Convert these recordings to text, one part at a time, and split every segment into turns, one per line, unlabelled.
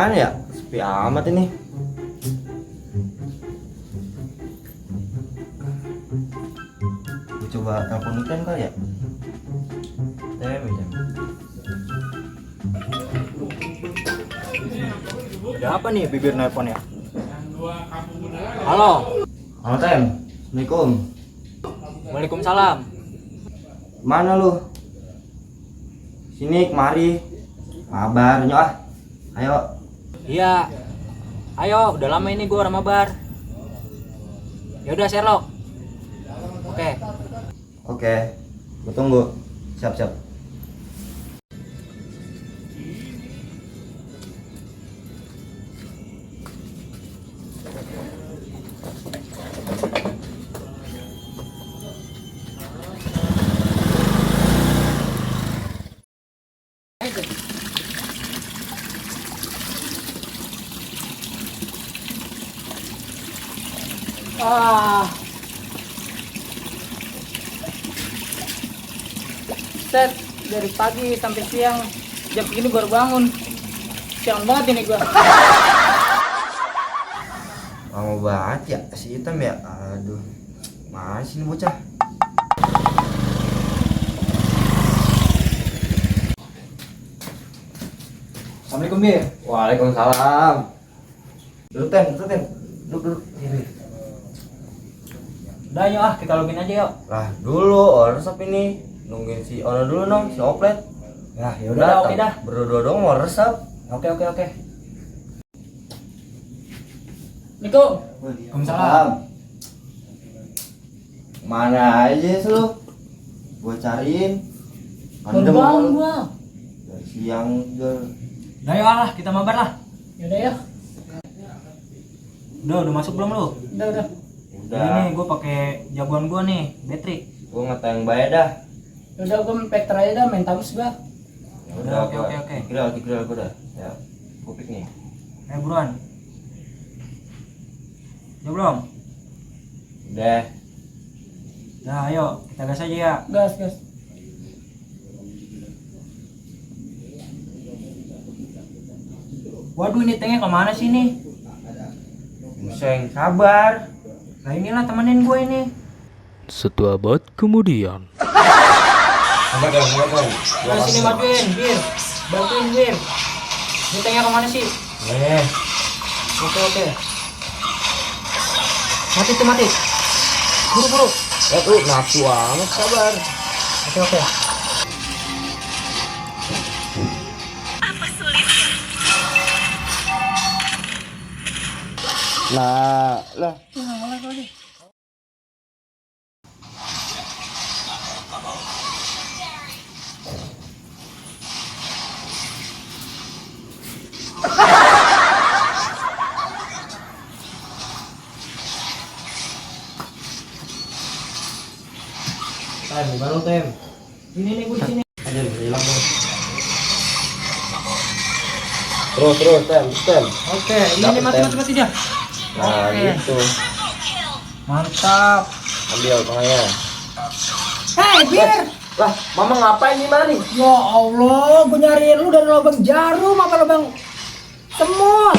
Mana ya? Sepi amat ini. Gue coba telepon Ikan kali ya. Jam.
Ada apa nih bibir nelpon ya? Halo.
Halo Tem. Assalamualaikum.
Waalaikumsalam.
Mana lu? Sini kemari. Kabar nyok ah. Ayo.
Iya. Ayo, udah lama ini gua mabar. Ya udah Sherlock. Oke.
Oke. Gue tunggu. Siap.
Set dari pagi sampai siang jam segini baru bangun. Siang banget ini gua.
Lama banget ya si Hitam ya. Aduh. Mana sih ini bocah?
Assalamualaikum Bir.
Waalaikumsalam. Duduk Tem. Duduk. Sini.
Udah yuk kita login aja yuk.
Lah dulu resep ini. Nungguin si Ono dulu dong, si Oplet.
Ya udah oke dah.
Berdua dong mau resep.
Oke.
Niko,
Waalaikumsalam.
Mana aja sih lu? Gue cariin.
baru bangun gua.
Dari siang juga.
Udah yuk lah, kita mabar lah.
Yaudah ya.
Udah masuk belum lu?
Udah.
Ini gue pakai jagoan gue nih, Patrick.
Gue ngeteng bayar dah.
Udah gua main Vector aja dah, main tabus gua.
Udah, oke.
Dikira gue dah. Ya, gue pick nih.
Buruan. Udah belum?
Udah.
Nah ayo, kita gas aja ya.
Gas.
Waduh ini tanknya kemana sih nih?
Museng, sabar.
Nah inilah temenin gue ini.
Setelah abad kemudian,
Sabar dong.
Nah sini majuin, Bir. Bantuin Bir. Ini tanknya kemana sih? Oke. Mati. Buru.
Nafsu amat, sabar.
Oke.
Nah, lah. Tem, bukan lu Tem.
Ini nih gue di sini.
Aja hilang dong. Terus Tem.
Oke, ini
Dapet,
mati dia.
Nah,
Oke.
gitu.
Mantap.
Ambil tengahnya.
Hei, Bir.
Lah, Mama ngapain di mana nih?
Ya Allah, gua nyariin lu dari lubang jarum apa lubang semut.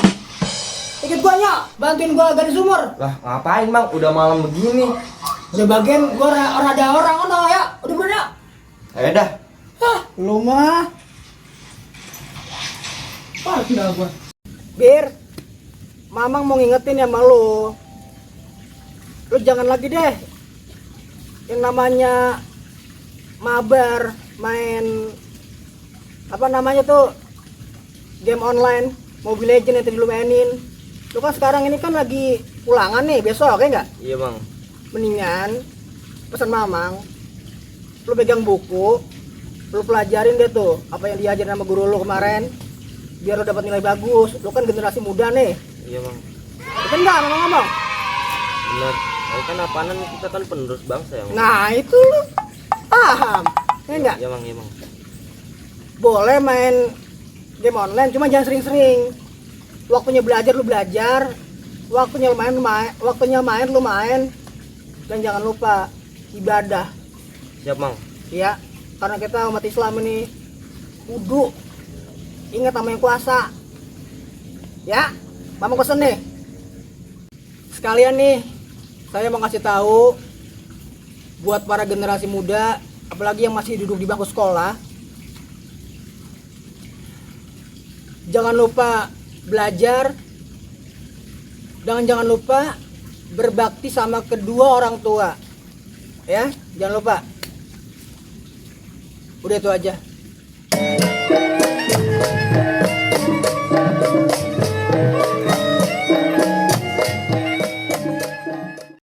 Ikut gua nyok, bantuin gua gali sumur.
Lah, ngapain Bang? Udah malam begini.
Udah bagian gua ada orang ono ya. Udah bener ya.
Ayo dah.
Hah, lu mah. Parkir gua. Bir, Mamang mau ngingetin ya sama lu. Lu jangan lagi deh yang namanya mabar, main apa namanya tuh game online, Mobile Legends yang tadi lu mainin. Lu kan sekarang ini kan lagi ulangan nih besok, ya nggak?
Iya Bang.
Mendingan pesan Mamang, lu pegang buku, lu pelajarin deh tuh apa yang diajarin sama guru lu kemarin, biar lu dapat nilai bagus. Lu kan generasi muda nih,
Iya Bang.
betul nggak ngomong?
Benar. Kan apaanan kita kan penerus bangsa ya Bang.
Nah itu lu paham, ya nggak?
Iya Bang.
Boleh main game online, cuma jangan sering-sering. Waktunya belajar lu belajar, waktunya main lu main. Dan jangan lupa ibadah.
Siap Bang.
Ya, karena kita umat Islam ini kudu ingat sama yang kuasa. Ya, Mamang pesen nih. Sekalian nih, saya mau kasih tahu buat para generasi muda, apalagi yang masih duduk di bangku sekolah, jangan lupa belajar dan jangan lupa berbakti sama kedua orang tua. Ya, jangan lupa. Udah itu aja.